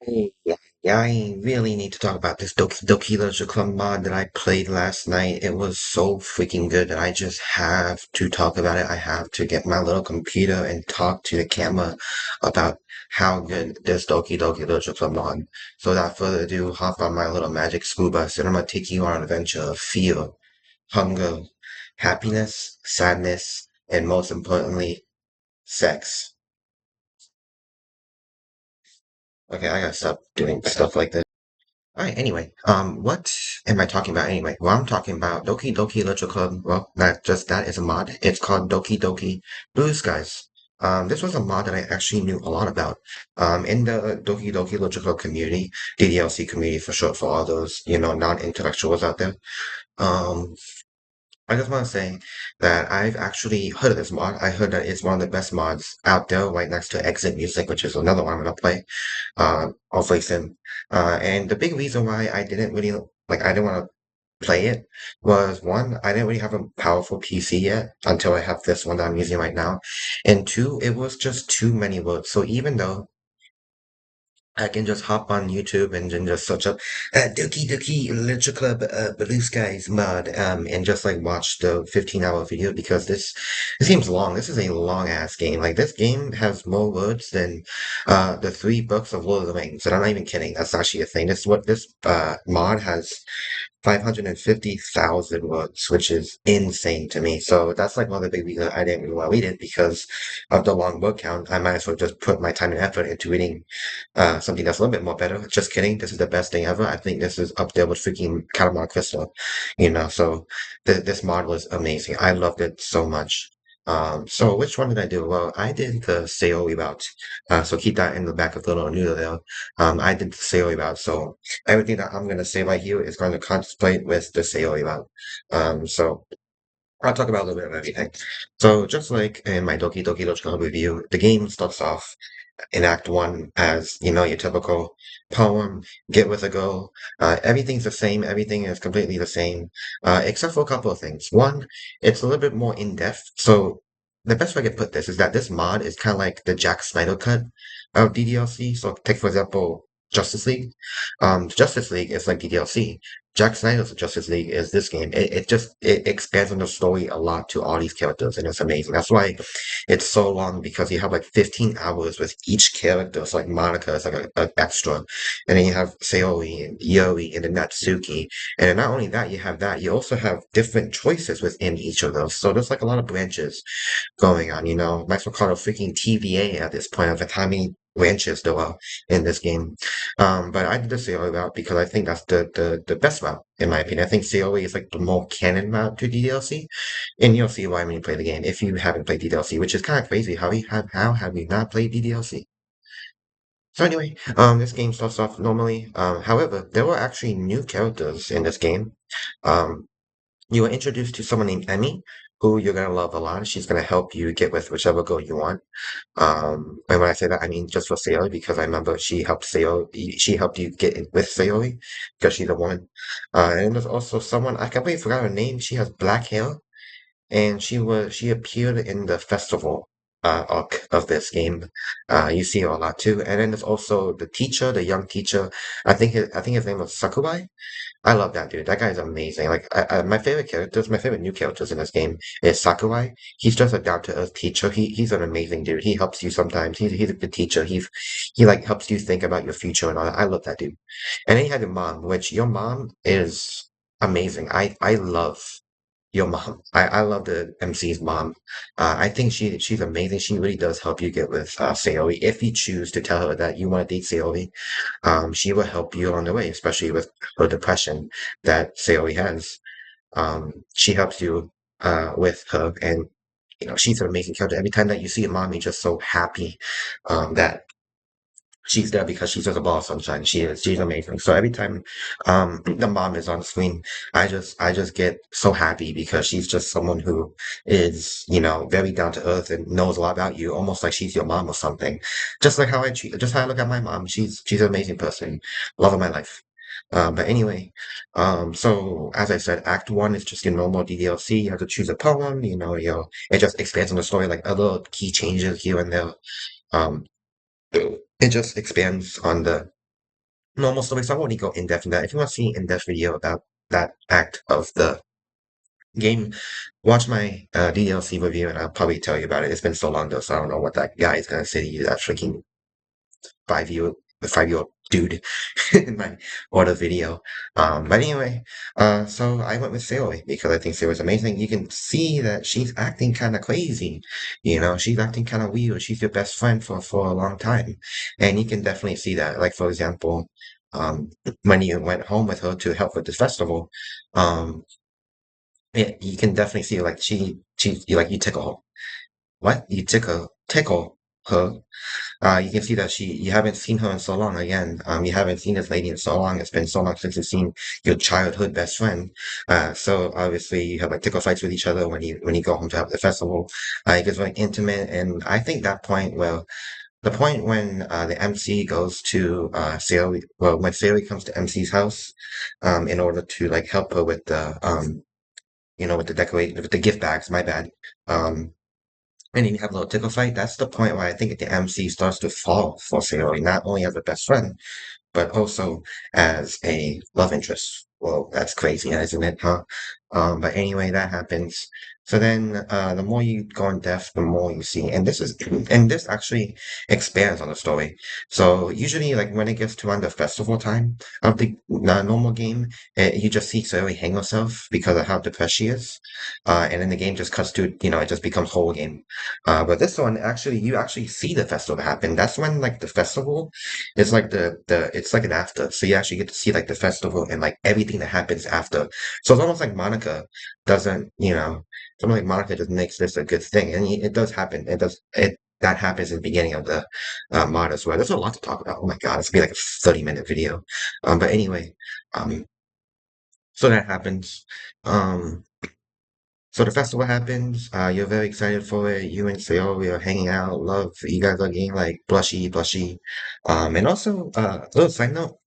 Hey, yeah, I really need to talk about this Doki Doki Literature Club mod that I played last night. It was so freaking good that I just have to talk about it. I have to get my little computer and talk to the camera about how good this Doki Doki Literature Club mod. So without further ado, hop on my little magic school bus and I'm gonna take you on an adventure of fear, hunger, happiness, sadness, and most importantly, sex. Okay, I gotta stop doing stuff like this. All right, anyway, what am I talking about anyway? Well, I'm talking about Doki Doki Literature Club. Well, not just that is a mod. It's called Doki Doki Blue Skies. This was a mod that I actually knew a lot about. In the Doki Doki Literature Club community, DDLC community for short for all those, non-intellectuals out there. Um, I just want to say that I've actually heard of this mod. I heard that it's one of the best mods out there, right next to Exit Music, which is another one I'm gonna play hopefully soon. And the big reason why I didn't really I didn't want to play it was one, I didn't really have a powerful PC yet until I have this one that I'm using right now, and two, it was just too many words. So even though I can just hop on YouTube and then just search up Doki Doki Literature Club Blue Skies mod and just like watch the 15-hour video because this game's long. This is a long ass game. Like this game has more words than the three books of Lord of the Rings. And I'm not even kidding. That's actually a thing. This what this mod has 550,000 words, which is insane to me. So that's like one of the big reasons I didn't really want to read it because of the long word count. I might as well just put my time and effort into reading something that's a little bit more better. Just kidding. This is the best thing ever. I think this is up there with freaking Calamar Crystal, so this mod was amazing. I loved it so much. So which one did I do? Well, I did the Seoi route. So keep that in the back of the little noodle there. I did the Seoi route. So everything that I'm going to say right here is going to contemplate with the Seoi route. So I'll talk about a little bit of everything. So just like in my Doki Doki Literature review, the game starts off in Act One as, your typical poem, get with a go. Everything's the same. Everything is completely the same, except for a couple of things. One, it's a little bit more in depth. So the best way I could put this is that this mod is kind of like the Jack Snyder cut of DDLC. So take for example Justice League. Justice League is like DDLC. Jack Snyder's Justice League is this game. It expands on the story a lot to all these characters, and it's amazing. That's why it's so long because you have like 15 hours with each character. So like Monica is like an extra, and then you have Sayori and Yori and then Natsuki, and then not only that, you also have different choices within each of those. So there's like a lot of branches going on. Might as well call it a freaking TVA at this point of like how many branches there are in this game. But I did the Sayori route because I think that's the best route, in my opinion. I think Sayori is like the more canon route to DDLC. And you'll see why when you play the game if you haven't played DDLC, which is kind of crazy. How have you not played DDLC? So anyway, this game starts off normally. However, there were actually new characters in this game. Um, you were introduced to someone named Emmy, who you're gonna love a lot. She's gonna help you get with whichever goal you want. And when I say that, I mean just for Sayori because I remember she helped Sayori. She helped you get in with Sayori because she's a woman. And there's also someone I completely forgot her name. She has black hair and she appeared in the festival arc of this game. You see her a lot too. And then there's also the teacher, the young teacher. I think his name was Sakurai. I love that dude. That guy's amazing. Like my favorite new characters in this game is Sakurai. He's just a down to earth teacher. He's an amazing dude. He helps you sometimes. He's a good teacher. He like helps you think about your future and all that. I love that dude. And then you have your mom, which your mom is amazing. I love your mom. I love the MC's mom. I think she's amazing. She really does help you get with Sayori. If you choose to tell her that you want to date Sayori, she will help you on the way, especially with her depression that Sayori has. She helps you with her, and she's an amazing character. Every time that you see a mom, you're just so happy that she's there because she's just a ball of sunshine. She's amazing. So every time the mom is on screen, I just get so happy because she's just someone who is, very down to earth and knows a lot about you, almost like she's your mom or something. Just how I look at my mom. She's an amazing person. Love of my life. But anyway, so as I said, Act One is just your normal DDLC. You have to choose a poem, it just expands on the story, like other key changes here and there. Um, it just expands on the normal story, so I won't go in depth in that. If you want to see in depth video about that act of the game, watch my DDLC review, and I'll probably tell you about it. It's been so long though, so I don't know what that guy is gonna say to you. That freaking 5 year the 5 year old dude in my order video. But anyway, so I went with Sayori because I think Sayori's amazing. You can see that she's acting kind of crazy. You know, she's acting kind of weird. She's your best friend for a long time. And you can definitely see that. Like, for example, um, when you went home with her to help with this festival, um, yeah, you can definitely see like you tickle her. What? You tickle her. You can see that you haven't seen her in so long. Again, you haven't seen this lady in so long. It's been so long since you've seen your childhood best friend. So obviously you have like tickle fights with each other when you go home to have the festival. It gets very intimate, and I think that point, well, the point when the MC goes to Sayori, well, when Sayori comes to MC's house, in order to like help her with the with the decorate with the gift bags. My bad. Um, and then you have a little tickle fight. That's the point where I think the MC starts to fall for Sayori, not only as a best friend, but also as a love interest. Well, that's crazy, isn't it, huh? But anyway, that happens. So then, the more you go in depth, the more you see, and this actually expands on the story. So usually, like when it gets to around the festival time of the normal game, you just see Zoe hang herself because of how depressed she is, and then the game just cuts to, it just becomes whole game. But this one, actually, you actually see the festival happen. That's when like the festival it's like the it's like an after. So you actually get to see like the festival and like everything that happens after. So it's almost like Monica doesn't, it's almost like Monica just makes this a good thing. And it does happen. It that happens in the beginning of the mod as well. There's a lot to talk about. Oh my God, it's gonna be like a 30-minute video. But anyway, um, so that happens. Um, so the festival happens. You're very excited for it. You and Sayori are hanging out. Love. You guys are getting like blushy, blushy. And also, little side note.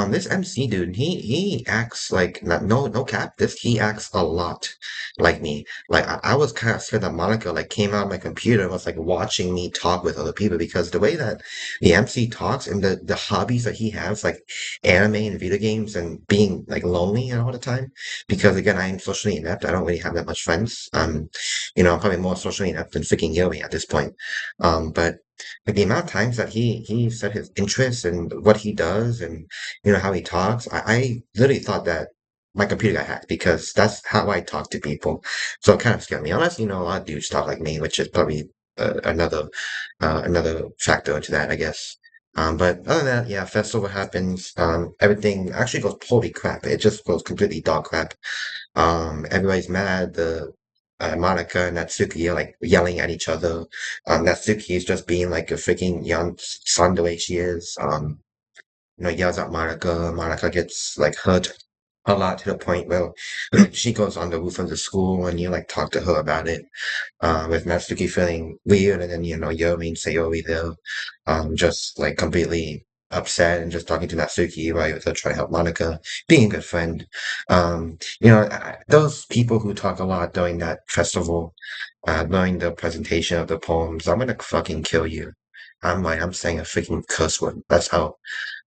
This MC dude, he acts like no cap. He acts a lot like me. Like I was kind of scared that Monica like came out of my computer and was like watching me talk with other people because the way that the MC talks and the hobbies that he has, like anime and video games and being like lonely all the time. Because again, I am socially inept. I don't really have that much friends. I'm probably more socially inept than freaking Yomi at this point. But like the amount of times that he said his interests and what he does and how he talks. I literally thought that my computer got hacked because that's how I talk to people. So it kind of scared me. Unless, a lot of dudes talk like me, which is probably another factor into that, I guess. But other than that, yeah, festival happens. Everything actually goes holy crap. It just goes completely dog crap. Everybody's mad. The Monica and Natsuki are like yelling at each other. Natsuki is just being like a freaking young son the way she is. Yells at Monica. Monica gets like hurt a lot to the point where she goes on the roof of the school and you like talk to her about it. With Natsuki feeling weird and then Yomi and Sayori there, just like completely upset and just talking to Natsuki while they're trying to help Monica, being a good friend. Those people who talk a lot during that festival, during the presentation of the poems, I'm gonna fucking kill you. I'm saying a freaking curse word. That's how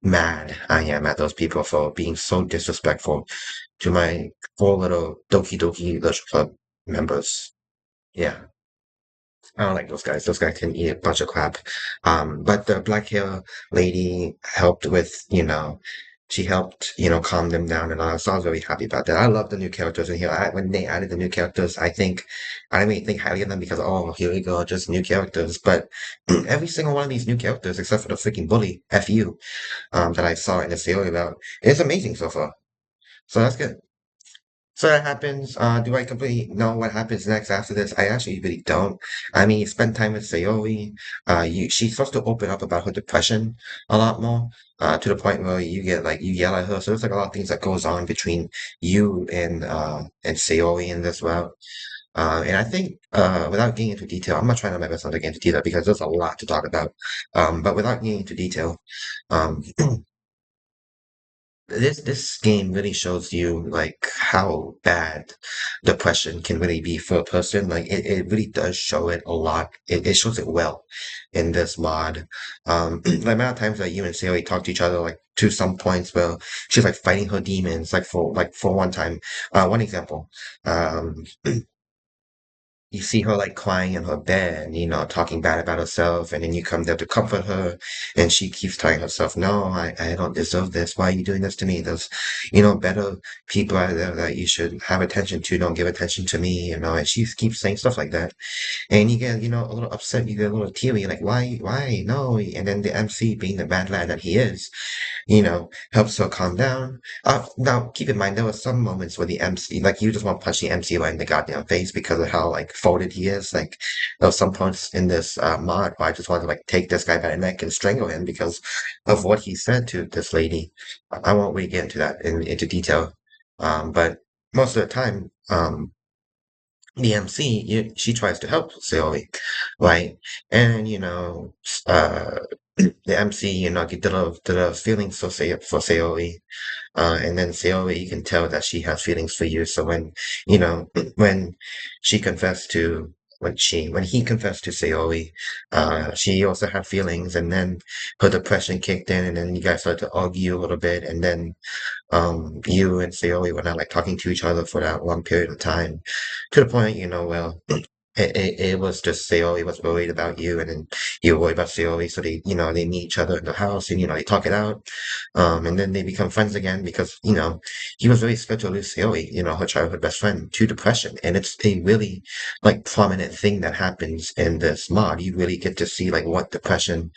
mad I am at those people for being so disrespectful to my four little Doki Doki Literature Club members. Yeah. I don't like those guys. Those guys can eat a bunch of crap. But the black hair lady helped with, she helped, calm them down and all. So I was very happy about that. I love the new characters in here. When they added the new characters, I didn't really think highly of them because, oh, here we go, just new characters. But every single one of these new characters, except for the freaking bully, FU, that I saw in the series about, is amazing so far. So that's good. So that happens. Do I completely know what happens next after this? I actually really don't. I mean, you spend time with Sayori. She's supposed to open up about her depression a lot more, to the point where you yell at her. So there's like a lot of things that goes on between you and Sayori in this route. And I think, without getting into detail, I'm not trying to my best not to get into detail because there's a lot to talk about. But without getting into detail, um, this game really shows you like how bad depression can really be for a person. Like it really does show it a lot. It shows it well in this mod. The amount of times that you and Sayori talk to each other like to some points where she's like fighting her demons, like for one time. One example. Um, you see her like crying in her bed, talking bad about herself, and then you come there to comfort her, and she keeps telling herself, "No, I don't deserve this. Why are you doing this to me? There's, better people out there that you should have attention to. Don't give attention to me, and she keeps saying stuff like that. And you get, a little upset, you get a little teary, like, why, no? And then the MC, being the bad lad that he is, helps her calm down. Now, keep in mind, there were some moments where the MC, like, you just want to punch the MC right in the goddamn face because of how, like, folded he is. Like, there were some points in this mod where I just wanted to, like, take this guy by the neck and strangle him because of what he said to this lady. I won't really get into that into detail. But most of the time, the MC, she tries to help Sayori, right? And, the MC, did a feelings for Sayori, and then Sayori, you can tell that she has feelings for you. So when, you know, when she confessed to, when he confessed to Sayori, she also had feelings, and then her depression kicked in, and then you guys started to argue a little bit, and then you and Sayori were not like talking to each other for that long period of time, to the point, well, it was just Sayori was worried about you, and then you were worried about Sayori, so they meet each other in the house, and they talk it out, and then they become friends again because he was very scared to lose Sayori, her childhood best friend, to depression, and it's a really like prominent thing that happens in this mod. You really get to see like what depression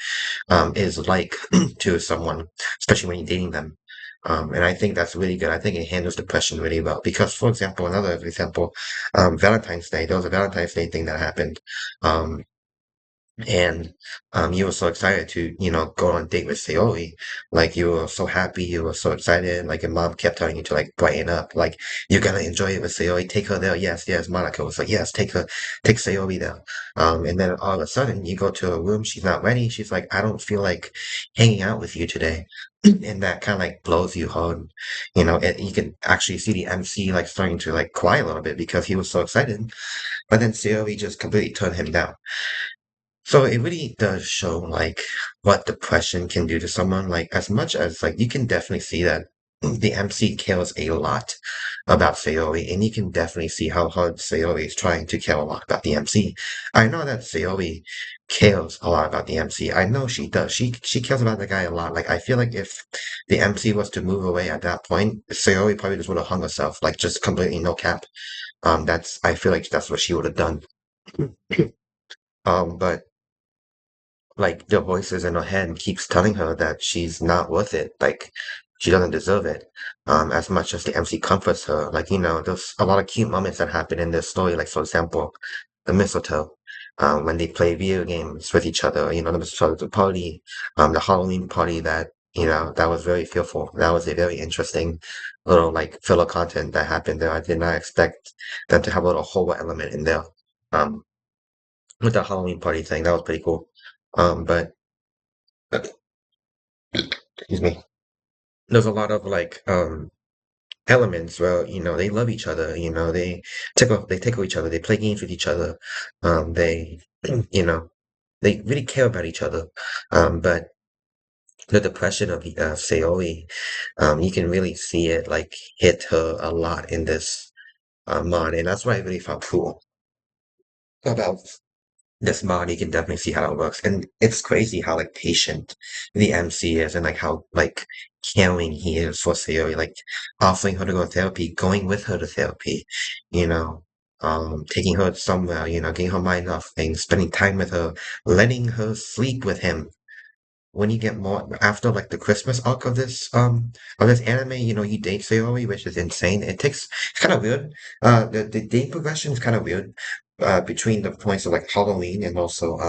is like to someone, especially when you're dating them. And I think that's really good. I think it handles depression really well. Because, for example, another example, Valentine's Day, there was a Valentine's Day thing that happened. Um, and you were so excited to, go on a date with Sayori. Like, you were so happy, you were so excited. Like, your mom kept telling you to, like, brighten up. Like, you're gonna enjoy it with Sayori. Take her there. Yes, yes. Monica was like, yes, take Sayori there. And then all of a sudden, you go to her room. She's not ready. She's like, I don't feel like hanging out with you today. And that kind of like blows you hard. You can actually see the MC like starting to like cry a little bit because he was so excited. But then Sayori just completely turned him down. So it really does show like what depression can do to someone. Like as much as like you can definitely see that the MC cares a lot about Sayori, and you can definitely see how hard Sayori is trying to care a lot about the MC. I know that Sayori cares a lot about the MC. I know she does. She cares about the guy a lot. Like I feel like if the MC was to move away at that point, Sayori probably just would have hung herself, like just completely no cap. That's I feel like that's what she would have done. But like the voices in her head keeps telling her that she's not worth it. Like she doesn't deserve it. As much as the MC comforts her, like there's a lot of cute moments that happen in this story. Like for example, the mistletoe. When they play video games with each other, the mistletoe party, the Halloween party that that was very fearful. That was a very interesting little like filler content that happened there. I did not expect them to have a little horror element in there. Um, with the Halloween party thing, that was pretty cool. But excuse me, there's a lot of like elements where they love each other, they tickle each other, they play games with each other, they you know they really care about each other. But the depression of Sayori, you can really see it like hit her a lot in this mod, and that's what I really found cool about this mod. You can definitely see how it works, and it's crazy how like patient the MC is, and like how like caring he is for Sayori, like offering her to go to therapy, going with her to therapy, you know, taking her somewhere, getting her mind off things, spending time with her, letting her sleep with him. When you get more after like the Christmas arc of this anime, you date Sayori, which is insane. It's kind of weird. The date progression is kind of weird between the points of like Halloween and also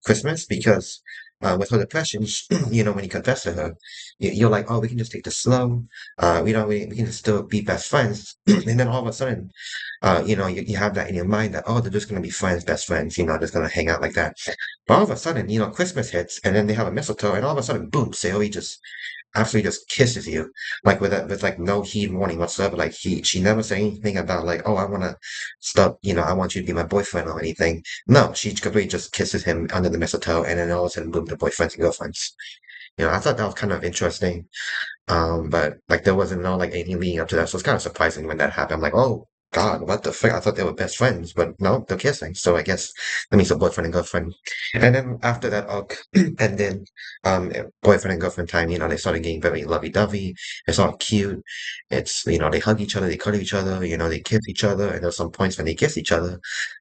Christmas because with her depression, when you confess to her, you're like, oh, we can just take this slow. We can just still be best friends, and then all of a sudden, you have that in your mind that oh, they're just gonna be friends, best friends, just gonna hang out like that. But all of a sudden, Christmas hits, and then they have a mistletoe, and all of a sudden, boom, Sayori just absolutely just kisses you, like with like no heed warning whatsoever. Like she never said anything about like, oh, I want to stop, I want you to be my boyfriend or anything. No, she completely just kisses him under the mistletoe, and then all of a sudden, boom, they're boyfriends and girlfriends. I thought that was kind of interesting. But like there wasn't no like anything leading up to that, so it's kind of surprising when that happened. I'm like, oh God, what the frick? I thought they were best friends, but no, they're kissing. So I guess that means a boyfriend and girlfriend. And then after that arc, and then boyfriend and girlfriend time, they started getting very lovey-dovey. It's all cute. It's they hug each other, they cuddle each other, they kiss each other, and there's some points when they kiss each other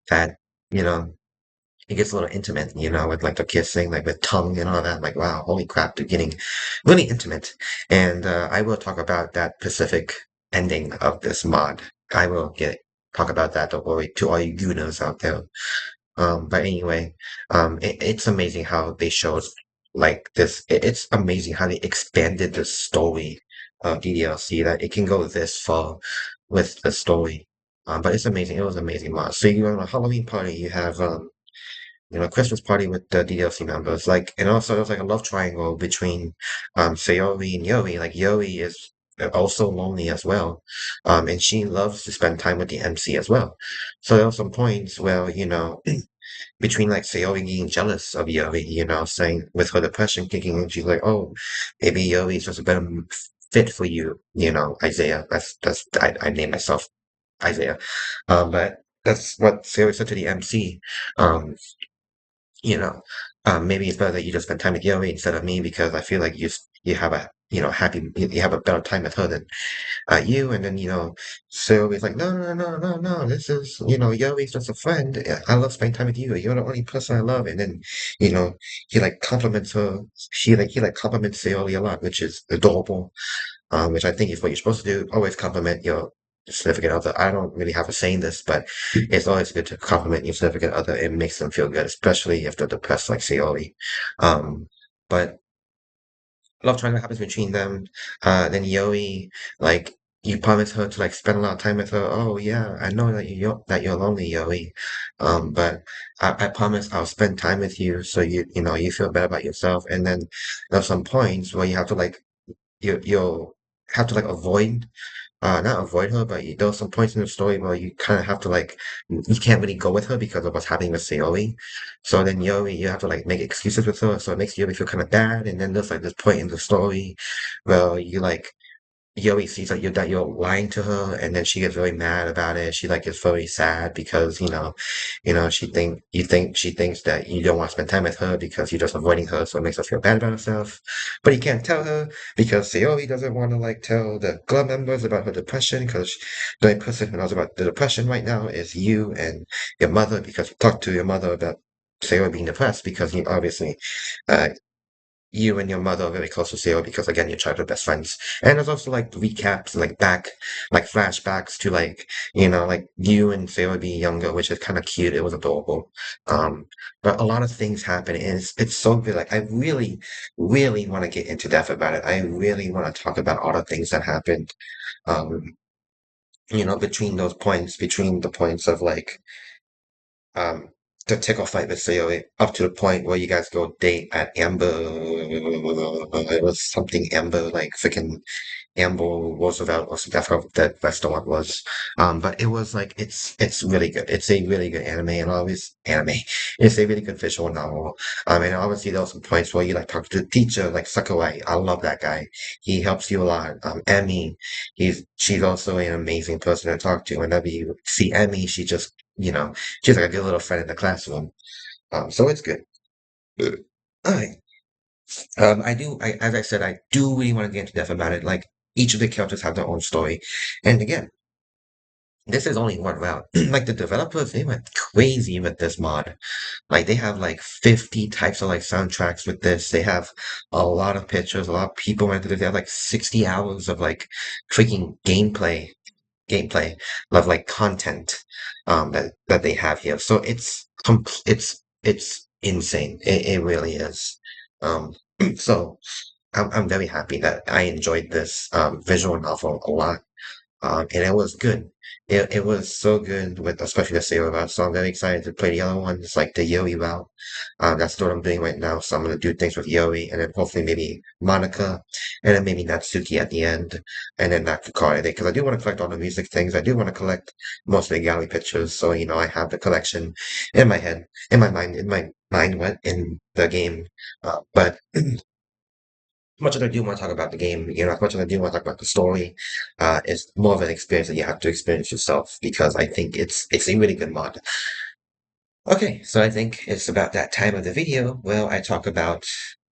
that you know it gets a little intimate, with like the kissing, like with tongue and all that. Like, wow, holy crap, they're getting really intimate. And I will talk about that specific ending of this mod. I will talk about that, don't worry, to all you gooners out there. But anyway, it's amazing how they showed like this. It's amazing how they expanded the story of DDLC that it can go this far with the story. But it's amazing. It was amazing mod. So you on a Halloween party, you have Christmas party with the DDLC members. Like, and also there's like a love triangle between Sayori and Yoi. Like Yoi is also lonely as well. And she loves to spend time with the MC as well. So there are some points where, between like Sayori getting jealous of Yoi, saying with her depression kicking in, she's like, oh, maybe Yoi is just a better fit for you, Isaiah. I named myself Isaiah. But that's what Sayori said to the MC. Um, you know, maybe it's better that you just spend time with Yoi instead of me because I feel like you have a happy you have a better time with her than you. And then Sylvie's like, no, no, no, no, no, this is Yoi's just a friend. I love spending time with you. You're the only person I love. And then you know he like compliments her. He like compliments Sayori a lot, which is adorable, which I think is what you're supposed to do. Always compliment your significant other. I don't really have a saying this, but it's always good to compliment your significant other. It makes them feel good, especially if they're depressed like Sayori. But love triangle happens between them. Then Yoi, like, you promise her to like spend a lot of time with her. Oh yeah, I know that you're lonely, Yoi. But I promise I'll spend time with you so you feel better about yourself. And then there's some points where you have to like you'll have to like avoid not avoid her, but there are some points in the story where you kind of have to like you can't really go with her because of what's happening with Sayori. So then Yoi, you have to like make excuses with her, so it makes Yoi feel kind of bad. And then there's like this point in the story where you like Yoi sees that you're lying to her, and then she gets very mad about it. She like gets very sad because she thinks that you don't want to spend time with her because you're just avoiding her, so it makes her feel bad about herself. But you can't tell her because Sayori doesn't want to like tell the club members about her depression because the only person who knows about the depression right now is you and your mother because you talked to your mother about Sayori being depressed because you obviously uh, you and your mother are very close to Sarah because again you're childhood best friends. And there's also like recaps and like flashbacks to like you and Sarah being younger, which is kind of cute. It was adorable. But a lot of things happen and it's so good. Like I really, really want to get into depth about it. I really want to talk about all the things that happened. Um, between the points of like um, the tickle fight with Sayori up to the point where you guys go date at Amber. It was something Amber, like freaking Amber Roosevelt or something. I forgot what that restaurant was. But it was like it's really good. It's a really good anime and always anime. It's a really good visual novel. And obviously there were some points where you like talk to the teacher, like Sakurai. I love that guy. He helps you a lot. Emmy, she's also an amazing person to talk to. Whenever you see Emmy, she's like a good little friend in the classroom. So it's good. Alright. As I said, I do really want to get into depth about it. Like each of the characters have their own story, and again, this is only one route. Like the developers, they went crazy with this mod. Like they have like 50 types of like soundtracks with this. They have a lot of pictures. A lot of people went to this. They have like 60 hours of like freaking gameplay of like content that they have here. So it's insane. It really is. Um, so I'm very happy that I enjoyed this visual novel a lot. And it was good. It was so good with especially the Sailor route. So I'm very excited to play the other ones, like the Yoi route. That's what I'm doing right now. So I'm gonna do things with Yoi, and then hopefully maybe Monica, and then maybe Natsuki at the end, and then that could call it a day. Because I do want to collect all the music things. I do want to collect most of the gallery pictures. So I have the collection in my head, in my mind, what in the game. But much as I do want to talk about the game, as much as I do want to talk about the story, it's more of an experience that you have to experience yourself because I think it's a really good mod. Okay, so I think it's about that time of the video where I talk about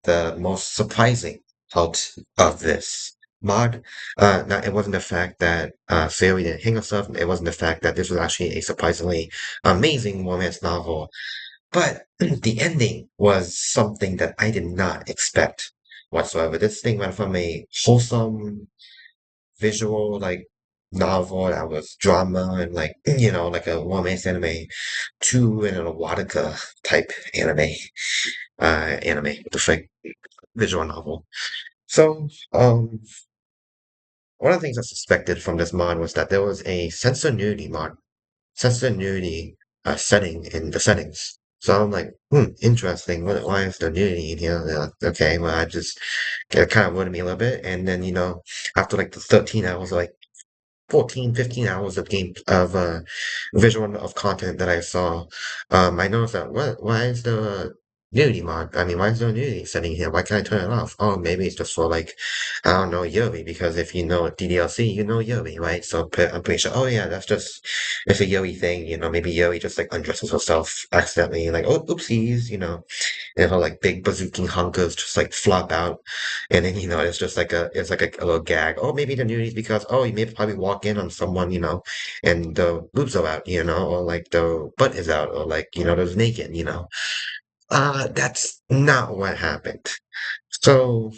the most surprising part of this mod. It wasn't the fact that Sayori didn't hang herself. It wasn't the fact that this was actually a surprisingly amazing romance novel. But the ending was something that I did not expect whatsoever. This thing went from a wholesome visual like novel that was drama and like like a romance anime to an erotica type anime what the frick visual novel. So one of the things I suspected from this mod was that there was a censor nudity mod, censor nudity setting in the settings. So I'm like, interesting. Why is there nudity in here? Okay, well, it kind of ruined me a little bit. And then, after like the 13 hours, like 14, 15 hours of visual of content that I saw, I noticed that why is there a nudity mod? I mean, why is there a nudity setting here? Why can't I turn it off? Oh, maybe it's just for like, I don't know, Yuri, because if you know DDLC, you know Yuri, right? So I'm pretty sure, oh yeah, it's a Yuri thing, maybe Yuri just like undresses herself accidentally, like, oh, oopsies, and her like big bazooking hunkers just like flop out, and then it's like a little gag. Oh, maybe the nudity is because you may probably walk in on someone, and the boobs are out, or like the butt is out, or like there's naked, that's not what happened. So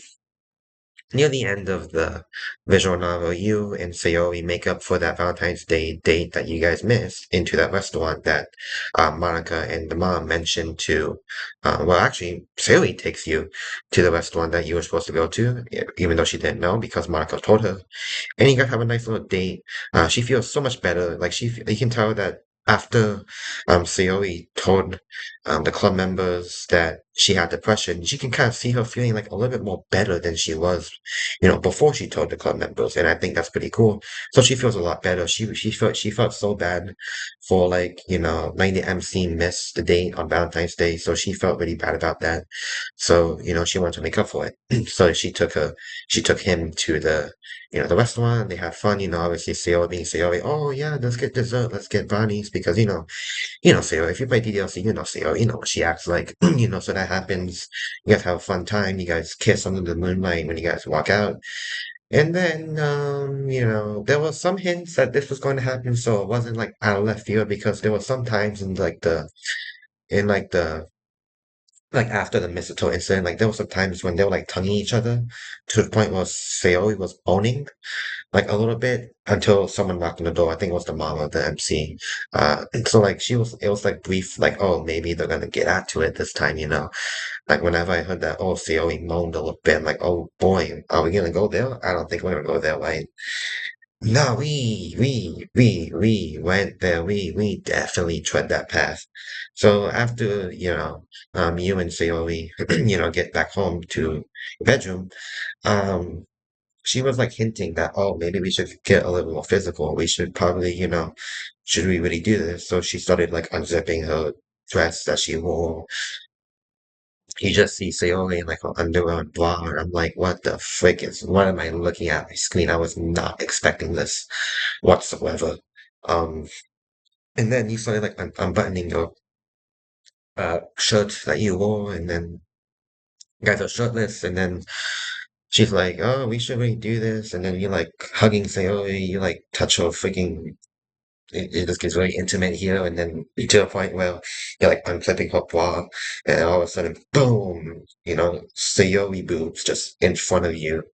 near the end of the visual novel, you and Sayori make up for that Valentine's Day date that you guys missed into that restaurant that Monica and the mom mentioned to. Well, actually, Sayori takes you to the restaurant that you were supposed to go to, even though she didn't know because Monica told her. And you guys have a nice little date. She feels so much better. Like you can tell that after Sayori told the club members that she had depression, she can kind of see her feeling like a little bit more better than she was, before she told the club members. And I think that's pretty cool. So she feels a lot better. She felt so bad for like letting the MC miss the date on Valentine's Day. So she felt really bad about that. So she wanted to make up for it. So she took him to the restaurant. They had fun. Obviously Sayori being Sayori. Oh yeah, let's get dessert. Let's get brownies because Sayori. If you play DDLC, Sayori. You know what she acts like. So that happens. You guys have a fun time. You guys kiss under the moonlight when you guys walk out. And then, there was some hints that this was going to happen, so it wasn't like out of left field because there were some times in like after the mistletoe incident, like there were some times when they were like tonguing each other to the point where Sayori was owning like a little bit until someone knocked on the door. I think it was the mom of the MC. And so like it was like brief, like, oh, maybe they're gonna get at to it this time. Like whenever I heard that, oh, Sayori moaned a little bit, I'm like, oh boy, are we gonna go there? I don't think we're gonna go there, right? No, we went there. We definitely tread that path. So after, you and Sayori, get back home to your bedroom, um, she was like hinting that, oh, maybe we should get a little more physical. We should probably, should we really do this? So she started like unzipping her dress that she wore. You just see Sayori in like her underwear and bra, and I'm like, what the frick what am I looking at my screen? I was not expecting this whatsoever. Um, and then you started like unbuttoning your shirt that you wore, and then you guys are shirtless, and then she's like, "Oh, we should really do this," and then you like hugging Sayori, you like touch her freaking. It just gets very intimate here, and then to a point where you're like unclipping her bra, and all of a sudden, boom! Sayori boobs just in front of you,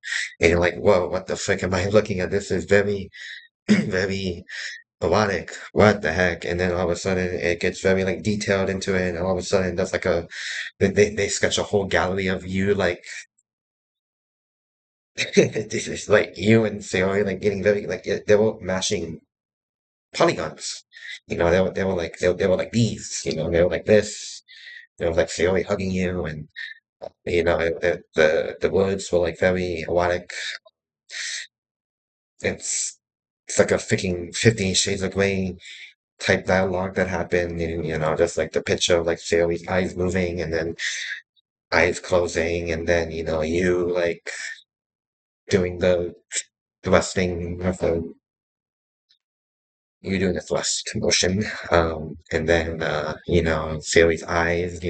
and you're like, "Whoa, what the frick am I looking at? This is very, very erotic. What the heck?" And then all of a sudden it gets very like detailed into it, and all of a sudden there's like they sketch a whole gallery of you like this is like you and Sayori like getting very like they were mashing polygons. They were like these, they were like this. There was like Sayori hugging you and the words were like very erotic. It's like a freaking 15 Shades of Grey type dialogue that happened, and just like the picture of like Sayori's eyes moving, and then eyes closing, and then, you like doing the thrusting of the, you doing the thrust motion. And then, Sayori's eyes,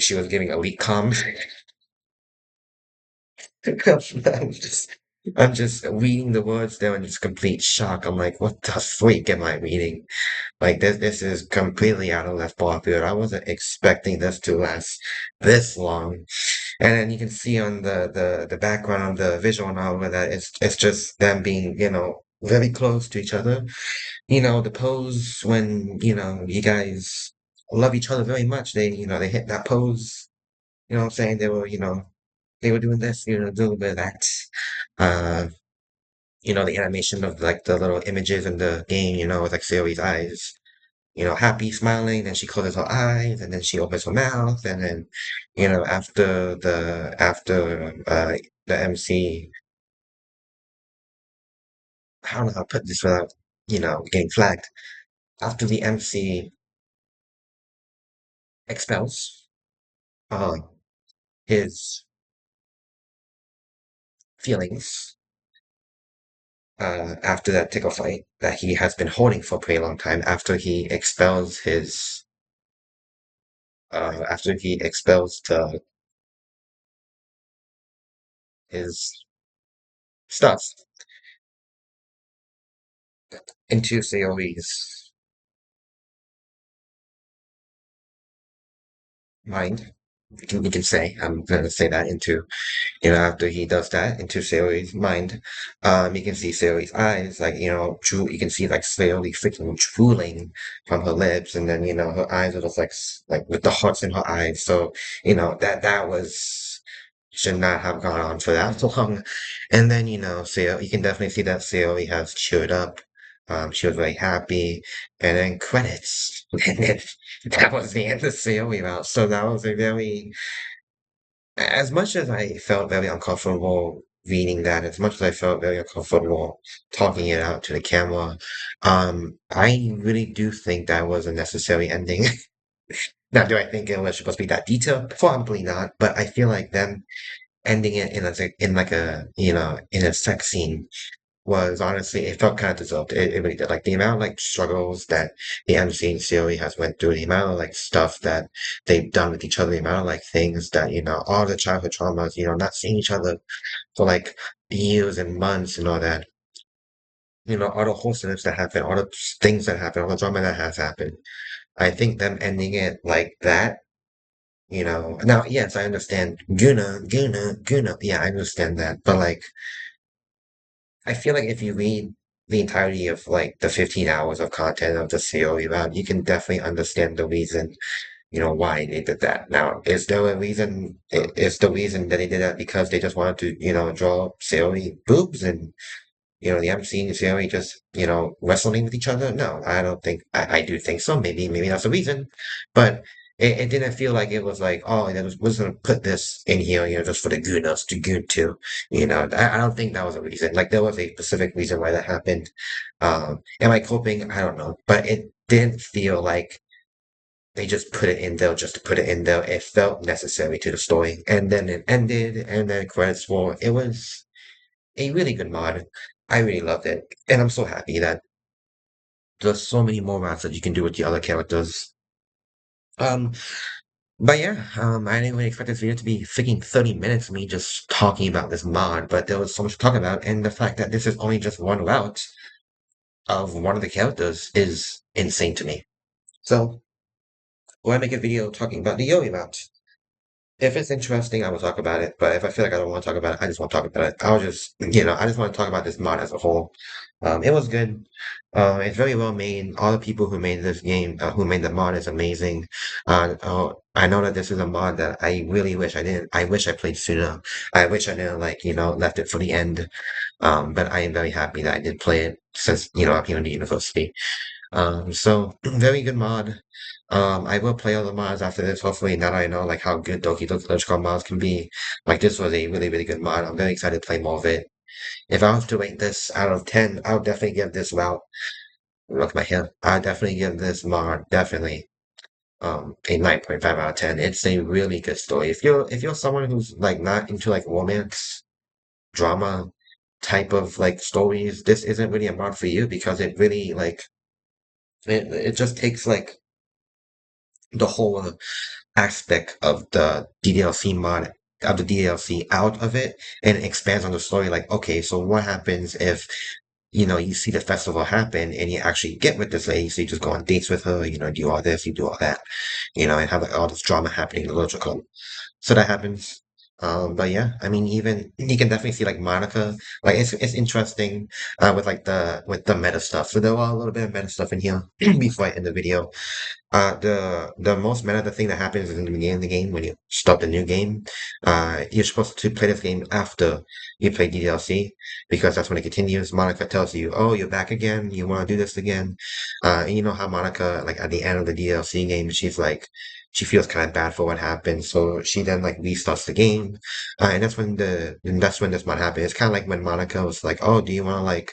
she was giving elite comm. I'm just, I'm just reading the words there in just complete shock. I'm like, what the freak am I reading? Like this is completely out of left ball field. I wasn't expecting this to last this long. And then you can see on the background of the visual novel that it's just them being, very close to each other. The pose when, you guys love each other very much. They hit that pose, what I'm saying? They were doing this, do a little bit of that. Uh, the animation of like the little images in the game, with like Sayori's eyes, happy, smiling, then she closes her eyes, and then she opens her mouth, and then, after the MC, I don't know how to put this without, getting flagged. After the MC expels uh his feelings after that tickle fight that he has been holding for a pretty long time, after he expels his stuff into Sayori's mind. You can say, I'm gonna say that into, after he does that into Sayori's mind, you can see Sayori's eyes, like, you can see like Sayori freaking drooling from her lips, and then, her eyes are just like, like with the hearts in her eyes. So, that was, should not have gone on for that long. And then, you can definitely see that Sayori has cheered up. She was very happy. And then credits. And then that was the end of Sayori route. So that was a very, as much as I felt very uncomfortable reading that, as much as I felt very uncomfortable talking it out to the camera, I really do think that was a necessary ending. Now, do I think it was supposed to be that detailed? Probably not, but I feel like them ending it in a sex scene was honestly, it felt kind of deserved. It really did. Like the amount of like struggles that the MC and Siri has went through, the amount of like stuff that they've done with each other, the amount of like things that, all the childhood traumas, not seeing each other for like years and months and all that, all the wholesomeness that happened, all the things that happened, all the drama that has happened. I think them ending it like that, now, yes, I understand Guna, yeah, I understand that, but like, I feel like if you read the entirety of like the 15 hours of content of the Seoi round, you can definitely understand the reason, why they did that. Now, is there a reason? Is the reason that they did that because they just wanted to, draw Seoi boobs and the MC and Sayori just, wrestling with each other? No, I don't think, I do think so. Maybe that's the reason. But it didn't feel like it was like, oh, I was going to put this in here, just for the gooners to goon to, I don't think that was a reason. Like, there was a specific reason why that happened. Am I coping? I don't know. But it didn't feel like they just put it in there just to put it in there. It felt necessary to the story. And then it ended, and then credits roll. It was a really good mod. I really loved it. And I'm so happy that there's so many more mods that you can do with the other characters. Um, but yeah, I didn't really expect this video to be freaking 30 minutes of me just talking about this mod, but there was so much to talk about, and the fact that this is only just one route of one of the characters is insane to me. So, why make a video talking about the Yori route? If it's interesting, I will talk about it. But if I feel like I don't want to talk about it, I just won't talk about it. I just want to talk about this mod as a whole. It was good. It's very well made. All the people who made this game, who made the mod, is amazing. I know that this is a mod that I really wish I didn't. I wish I played sooner. I wish I didn't like, left it for the end. But I am very happy that I did play it since, I'm here in the university. So very good mod. I will play other mods after this. Hopefully, now that I know like how good Doki Doki mods can be, like this was a really really good mod. I'm very excited to play more of it. If I was to rate this out of 10, I would definitely give this route. Look at my hair. I would definitely give this mod definitely a 9.5 out of 10. It's a really good story. If you're someone who's like not into like romance, drama type of like stories, this isn't really a mod for you because it really like it just takes like the whole aspect of the DDLC mod of the DDLC out of it and expands on the story like, okay, so what happens if you see the festival happen and you actually get with this lady, so you just go on dates with her, do all this, you do all that, and have like all this drama happening in the Literature Club. So that happens. But yeah, I mean, even you can definitely see like Monica, like it's interesting with like the meta stuff. So there are a little bit of meta stuff in here before I end the video. The most meta thing that happens is in the beginning of the game when you start the new game. You're supposed to play this game after you play DDLC because that's when it continues. Monica tells you, "Oh, you're back again. You want to do this again?" And you know how Monica, like at the end of the DDLC game, she's like, she feels kind of bad for what happened, so she then like restarts the game, and that's when this might happen. It's kind of like when Monica was like, "Oh, do you want to like?"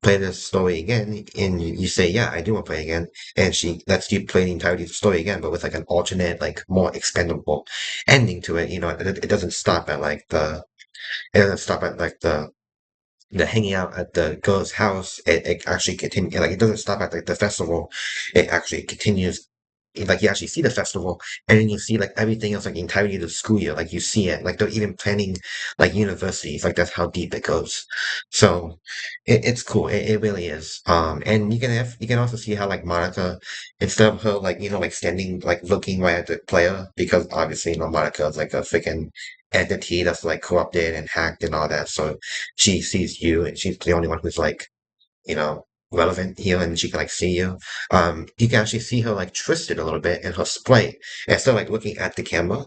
play this story again, and you say, yeah, I do want to play again, and she lets you play the entirety of the story again, but with like an alternate, like more expendable ending to it. It doesn't stop at like it doesn't stop at like the hanging out at the girl's house. It actually continues, like it doesn't stop at like the festival. It actually continues. Like you actually see the festival, and then you see like everything else, like the entirety of the school year. Like you see it, like they're even planning like universities. Like that's how deep it goes. So it's cool. It really is. And you can also see how like Monica, instead of her like like standing like looking right at the player, because obviously Monica is like a freaking entity that's like corrupted and hacked and all that. So she sees you, and she's the only one who's like you know, relevant here and she can like see you. You can actually see her like twisted a little bit in her sprite. Instead of like looking at the camera,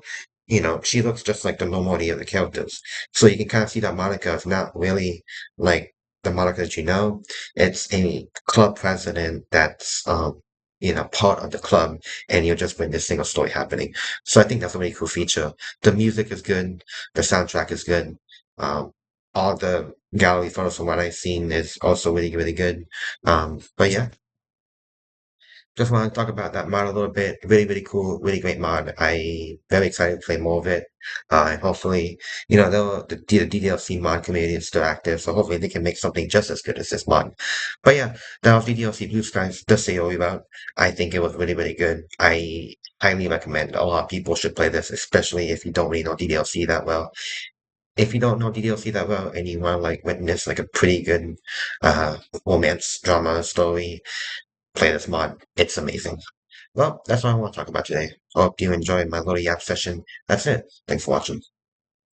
she looks just like the normality of the characters. So you can kind of see that Monica is not really like the Monica that you know. It's a club president that's part of the club, and you're just witnessing a story happening. So I think that's a really cool feature. The music is good, the soundtrack is good. Um, all the gallery photos from what I've seen is also really, really good. But yeah, just want to talk about that mod a little bit. Really, really cool, really great mod. I very excited to play more of it. And hopefully, the DDLC mod community is still active, so hopefully they can make something just as good as this mod. But yeah, that was DDLC Blue Skies, the CEO about. I think it was really, really good. I highly recommend a lot of people should play this, especially if you don't really know DDLC that well. If you don't know DDLC that well and you want to like witness like a pretty good uh romance drama story, play this mod. It's amazing. Well, that's what I want to talk about today. Hope you enjoyed my little yap session. That's it. Thanks for watching.